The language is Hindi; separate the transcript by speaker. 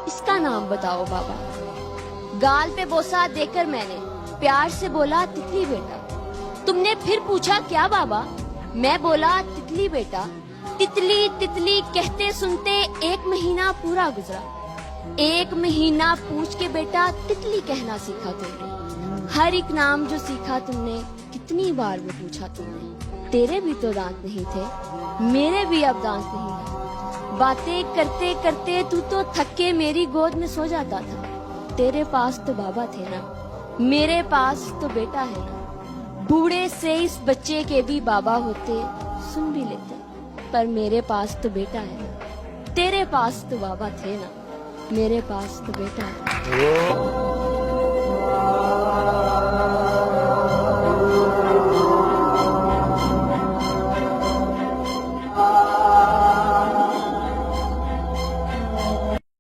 Speaker 1: इसका नाम बताओ बाबा। गाल पे बोसा देकर मैंने प्यार से बोला तितली बेटा। तुमने फिर पूछा क्या बाबा? मैं बोला तितली बेटा। तितली तितली कहते सुनते 1 महीना पूरा गुजरा। 1 महीना पूछ के बेटा तितली कहना सीखा तुमने। हर एक नाम जो सीखा तुमने कितनी बार वो पूछा तुमने। तेरे भी तो दांत नहीं थे, मेरे भी अब दांत नहीं है। बातें करते करते तू तो थक के मेरी गोद में सो जाता था। तेरे पास तो बाबा थे ना, मेरे पास तो बेटा है ना। बूढ़े से इस बच्चे के भी बाबा होते सुन भी लेते, पर मेरे पास तो बेटा है ना। तेरे पास तो बाबा थे ना, मेरे पास तो बेटा है।